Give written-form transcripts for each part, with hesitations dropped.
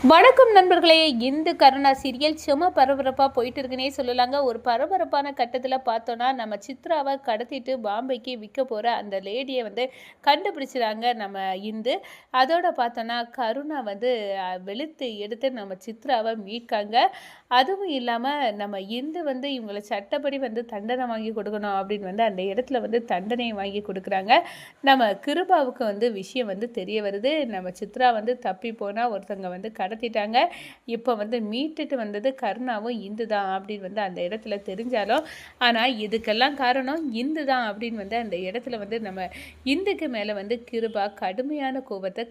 வணக்கம் நண்பர்களே. இந்த கருணா சீரியல் செம பரபரப்பாக போயிட்டு இருக்குன்னே சொல்லலாங்க. ஒரு பரபரப்பான கட்டத்தில் பார்த்தோன்னா, நம்ம சித்ராவை கடத்திட்டு பாம்பேக்கு விற்க போகிற அந்த லேடியை கண்டுபிடிச்சிடாங்க நம்ம இந்து. அதோட பார்த்தோன்னா கருணா வெளுத்து எடுத்து நம்ம சித்ராவை மீட்காங்க. அதுவும் இல்லாமல் நம்ம இந்து இவங்களை சட்டப்படி தண்டனை வாங்கி கொடுக்கணும் அப்படின்னு அந்த இடத்துல தண்டனையை வாங்கி கொடுக்குறாங்க. நம்ம கிருபாவுக்கு விஷயம் தெரிய வருது. நம்ம சித்ரா தப்பி போனால் ஒருத்தங்க கடத்திட்டாங்க. இப்போ மீட்டுட்டு வந்தது கருணாவும் இந்து தான் அப்படின்னு அந்த இடத்துல தெரிஞ்சாலும், ஆனால் இதுக்கெல்லாம் காரணம் இந்து தான் அப்படின்னு அந்த இடத்துல நம்ம இந்துக்கு மேலே கிருபா கடுமையான கோபத்தை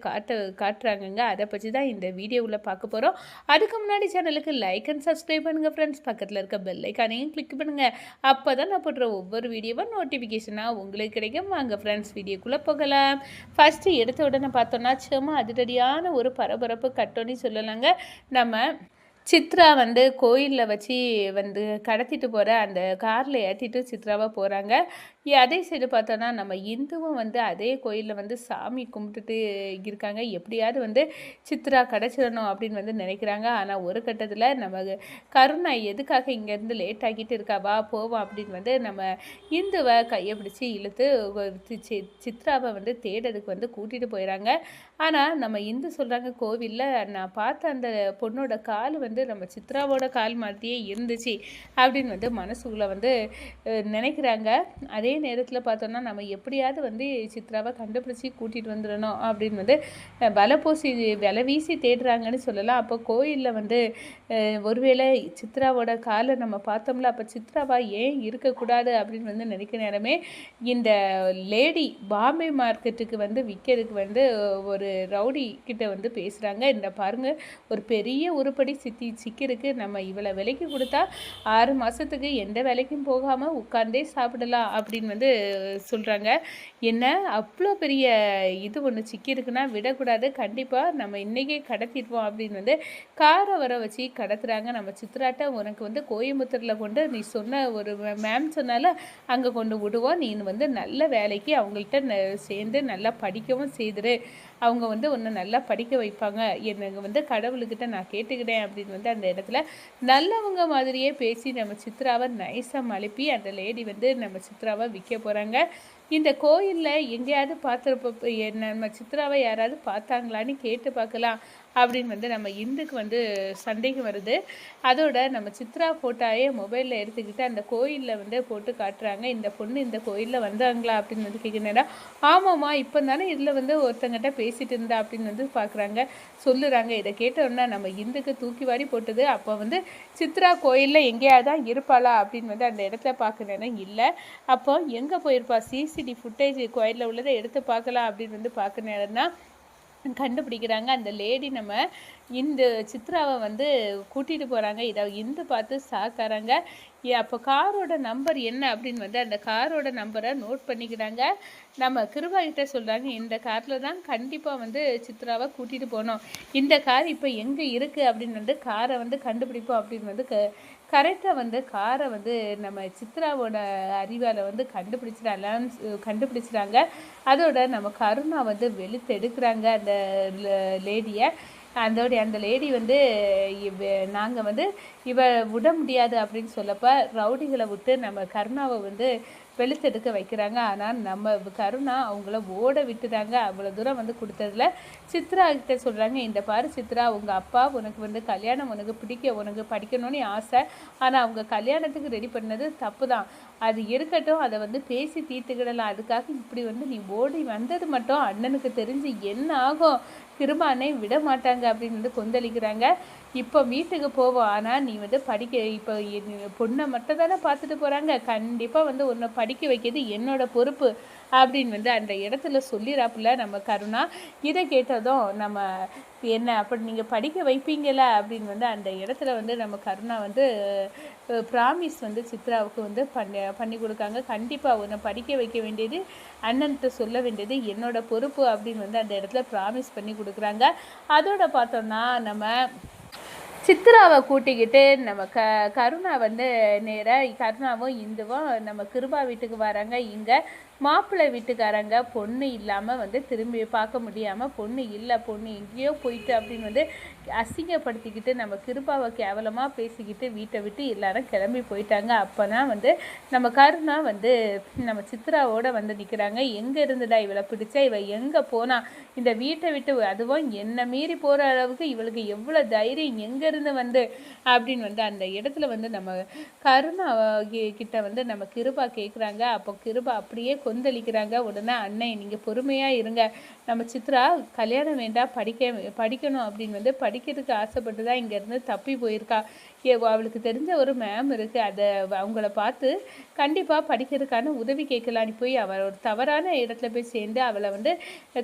காட்டுறாங்கங்க. அதை பற்றி தான் இந்த வீடியோவில் பார்க்க போகிறோம். அதுக்கு முன்னாடி சேனலுக்கு லைக் அண்ட் சப்ஸ்கிரைப் பண்ணுங்கள் ஃப்ரெண்ட்ஸ். பக்கத்தில் இருக்க பெல் ஐக்கானையும் கிளிக் பண்ணுங்கள். அப்போ தான் நான் போடுற ஒவ்வொரு வீடியோவும் நோட்டிஃபிகேஷனாக உங்களுக்கு கிடைக்கும். வாங்க ஃப்ரெண்ட்ஸ், வீடியோக்குள்ளே போகலாம். ஃபஸ்ட்டு எடுத்த உடனே பார்த்தோன்னா சும்மா அதிரடியான ஒரு பரபரப்பு கட்டோன்னு சொல்லலாங்க. நம்ம சித்ரா கோயிலில் வச்சு கடத்திட்டு போகிற அந்த காரில் ஏற்றிட்டு சித்ராவை போகிறாங்க. அதே சைடு பார்த்தோன்னா நம்ம இந்துவும் அதே கோயிலில் சாமி கும்பிட்டுட்டு இருக்காங்க. எப்படியாவது சித்ரா கிடச்சிடணும் அப்படின்னு நினைக்கிறாங்க. ஆனால் ஒரு கட்டத்தில் நம்ம கருணா எதுக்காக இங்கேருந்து லேட் ஆகிட்டு இருக்காவா போவோம் அப்படின்னு நம்ம இந்துவை கையை பிடிச்சி இழுத்து சித்ராவை தேடுறதுக்கு கூட்டிகிட்டு போயிடறாங்க. ஆனால் நம்ம இந்து சொல்கிறாங்க, கோவிலில் நான் பார்த்த அந்த பொண்ணோட கால் நம்ம சித்ராவோட கால் மாதிரியே இருந்துச்சு அப்படின்னு மனசுக்குள்ளே நினைக்கிறாங்க. அதே நேரத்தில் பார்த்தோன்னா நம்ம எப்படியாவது சித்ராவை கண்டுபிடிச்சி கூட்டிகிட்டு வந்துடணும் அப்படின்னு வலை வீசி தேடுறாங்கன்னு சொல்லலாம். அப்போ கோயிலில் ஒருவேளை சித்ராவோட காலை நம்ம பார்த்தோம்ல, அப்போ சித்ராவா ஏன் இருக்கக்கூடாது அப்படின்னு நினைக்கிற நேரமே இந்த லேடி பாம்பே மார்க்கெட்டுக்கு விற்கிறதுக்கு ஒரு ரவுடி கிட்ட பேசுகிறாங்க. இந்த பாருங்க, ஒரு பெரிய உருப்படி சிக்கிருக்கு. நம்ம இவ்வளோ விலைக்கு கொடுத்தா 6 மாதத்துக்கு எந்த வேலைக்கும் போகாமல் உட்கார்ந்தே சாப்பிடலாம் அப்படின்னு சொல்கிறாங்க. என்ன அவ்வளோ பெரிய இது ஒன்று சிக்கியிருக்குன்னா விடக்கூடாது, கண்டிப்பாக நம்ம இன்றைக்கே கடத்திடுவோம் அப்படின்னு காரை வர வச்சு கடத்துகிறாங்க. நம்ம சித்ராட்ட உனக்கு கோயம்புத்தூரில் கொண்டு நீ சொன்ன ஒரு மேம் சொன்னால அங்கே கொண்டு விடுவோம், நீ நல்ல வேலைக்கு அவங்கள்ட்ட சேர்ந்து நல்லா படிக்கவும் செய்துரு, அவங்க உன்னை நல்லா படிக்க வைப்பாங்க, எனக்கு கடவுள்கிட்ட நான் கேட்டுக்கிட்டேன் அப்படின்னு அந்த இடத்துல நல்லவங்க மாதிரியே பேசி நம்ம சித்ராவை நைஸாக மழுப்பி அந்த லேடி நம்ம சித்ராவை விற்க போகிறாங்க. இந்த கோயிலில் எங்கேயாவது பார்த்துருப்ப நம்ம சித்ராவை யாராவது பார்த்தாங்களான்னு கேட்டு பார்க்கலாம் அப்படின்னு நம்ம இந்துக்கு சந்தேகம் வருது. அதோட நம்ம சித்ரா ஃபோட்டோயே மொபைலில் எடுத்துக்கிட்டு அந்த கோயிலில் போட்டு காட்டுறாங்க. இந்த பொண்ணு இந்த கோயிலில் வந்தாங்களா அப்படின்னு கேட்குறேன்னா, ஆமாம்மா இப்போ தானே இதில் ஒருத்தங்கிட்ட பேசிகிட்டு இருந்தா அப்படின்னு பார்க்குறாங்க, சொல்லுறாங்க. இதை கேட்டோன்னா நம்ம இந்துக்கு தூக்கி வாரி போட்டது. அப்போ சித்ரா கோயிலில் எங்கேயாவது தான் இருப்பாளா அப்படின்னு அந்த இடத்துல பார்க்குறேன்னா இல்லை. அப்போ எங்கே போயிருப்பா, சிசிடி ஃபுட்டேஜ் கோயிலில் உள்ளதை எடுத்து பார்க்கலாம் அப்படின்னு பார்க்குற நேரம் தான் கண்டுபிடிக்கிறாங்க. அந்த லேடி நம்ம இந்த சித்ராவை கூட்டிகிட்டு போகிறாங்க. இதை இந்து பார்த்து சாக்காராங்க. அப்போ காரோட நம்பர் என்ன அப்படின்னு அந்த காரோட நம்பரை நோட் பண்ணிக்கிறாங்க. நம்ம கிருபா கிட்ட சொல்கிறாங்க, இந்த காரில் தான் கண்டிப்பாக சித்ராவை கூட்டிகிட்டு போனோம், இந்த கார் இப்போ எங்கே இருக்குது அப்படின்னு காரை கண்டுபிடிப்போம் அப்படின்னு கரெக்டாக காரை நம்ம சித்ராவோட அறிவால் கண்டுபிடிச்சிட்டாங்க. அதோட நம்ம கருணா வெளுத்து எடுக்கிறாங்க அந்த லேடியை. அந்த லேடி நாங்கள் இவ விட முடியாது அப்படின்னு சொல்லப்போ ரவுடிகளை விட்டு நம்ம கருணாவை வெளுத்தெடுக்க வைக்கிறாங்க. ஆனால் நம்ம கருணா அவங்கள ஓட விட்டுறாங்க. அவ்வளோ தூரம் கொடுத்ததில் சித்ரா கிட்ட சொல்கிறாங்க, இந்த பாரு சித்ரா, உங்கள் அப்பா உனக்கு கல்யாணம் உனக்கு உனக்கு படிக்கணும்னு ஆசை, ஆனால் அவங்க கல்யாணத்துக்கு ரெடி பண்ணது தப்பு தான், அது இருக்கட்டும், அதை பேசி தீர்த்துக்கிடலாம், அதுக்காக இப்படி நீ ஓடி வந்தது மட்டும் அண்ணனுக்கு தெரிஞ்சு என்ன ஆகும், கிருபானை விட மாட்டாங்க அப்படின்னு கொந்தளிக்கிறாங்க. இப்போ வீட்டுக்கு போவோம், ஆனால் நீ படிக்க இப்போ பொண்ணை மட்டும் தானே பார்த்துட்டு போகிறாங்க, கண்டிப்பாக உன்னை படிக்க வைக்கிறது என்னோட பொறுப்பு அப்படின்னு அந்த இடத்துல சொல்லிடாப்புல நம்ம கருணா. இதை கேட்டதும் நம்ம என்ன அப்படி நீங்கள் படிக்க வைப்பீங்களா அப்படின்னு அந்த இடத்துல நம்ம கருணா ப்ராமிஸ் சித்ராவுக்கு பண்ணி கொடுக்காங்க. கண்டிப்பாக உன்னை படிக்க வைக்க வேண்டியது, அண்ணன்கிட்ட சொல்ல வேண்டியது என்னோட பொறுப்பு அப்படின்னு அந்த இடத்துல ப்ராமிஸ் பண்ணி கொடுக்குறாங்க. அதோட பார்த்தோம்னா நம்ம சித்ராவை கூட்டிக்கிட்டு நம்ம கருணா நேராக கருணாவும் இந்துவும் நம்ம கிருபா வீட்டுக்கு வராங்க. இங்கே மாப்பிள்ளை வீட்டுக்காரங்க பொண்ணு இல்லாமல் வந்து திரும்பி பார்க்க முடியாமல் பொண்ணு இல்லை பொண்ணு எங்கேயோ போயிட்டு அப்படின்னு வந்து அசிங்கப்படுத்திக்கிட்டு நம்ம கிருபாவை கேவலமாக பேசிக்கிட்டு வீட்டை விட்டு எல்லாரும் கிளம்பி போயிட்டாங்க. அப்போனா வந்து நம்ம கருணா வந்து நம்ம சித்ராவோட வந்து நிற்கிறாங்க. எங்கே இருந்துடா இவளை பிடிச்சா, இவள் எங்கே போனா, இந்த வீட்டை விட்டு அதுவும் என்ன மீறி போகிற அளவுக்கு இவளுக்கு எவ்வளோ தைரியம் எங்கேருந்து வந்து அப்படின்னு வந்து அந்த இடத்துல வந்து நம்ம கருணா கிட்ட வந்து நம்ம கிருபா கேட்குறாங்க. அப்போ கிருபா அப்படியே கொந்தளிக்கிறாங்க. உடனே அண்ணன் நீங்கள் பொறுமையாக இருங்க, நம்ம சித்ரா கல்யாணம் வேண்டாம் படிக்கணும் அப்படின்னு வந்து படிக்கிறதுக்கு ஆசைப்பட்டு தான் இங்கேருந்து தப்பி போயிருக்கா. அவளுக்கு தெரிஞ்ச ஒரு மேம் இருக்குது, அதை அவங்கள பார்த்து கண்டிப்பாக படிக்கிறதுக்கான உதவி கேட்கலான்னு போய் அவள் ஒரு தவறான இடத்துல போய் சேர்ந்து அவளை வந்து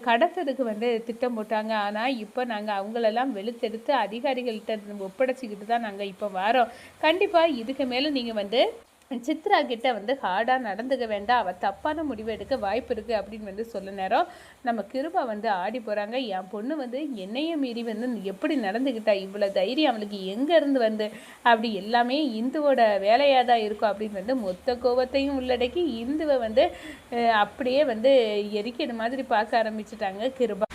கடத்துறதுக்கு வந்து திட்டம் போட்டாங்க. ஆனால் இப்போ நாங்கள் அவங்களெல்லாம் வெளுத்தெடுத்து அதிகாரிகள்கிட்ட ஒப்படைச்சிக்கிட்டு தான் நாங்கள் இப்போ வரோம். கண்டிப்பாக இதுக்கு மேலே நீங்கள் வந்து சித்ரா கிட்ட வந்து ஹார்டாக நடந்துக்க வேண்டாம், அவள் தப்பான முடிவு எடுக்க வாய்ப்பு இருக்குது அப்படின்னு வந்து சொல்ல நேரம் நம்ம கிருபா வந்து ஆடி போகிறாங்க. என் பொண்ணு வந்து என்னையும் மீறி வந்து எப்படி நடந்துக்கிட்டா, இவ்வளோ தைரியம் அவளுக்கு எங்கேருந்து வந்து அப்படி எல்லாமே இந்துவோட வேலையாக தான் இருக்கும் அப்படின்னு வந்து மொத்த கோபத்தையும் உள்ளடக்கி இந்துவை வந்து அப்படியே வந்து எரிக்கிற மாதிரி பார்க்க ஆரம்பிச்சிட்டாங்க கிருபா.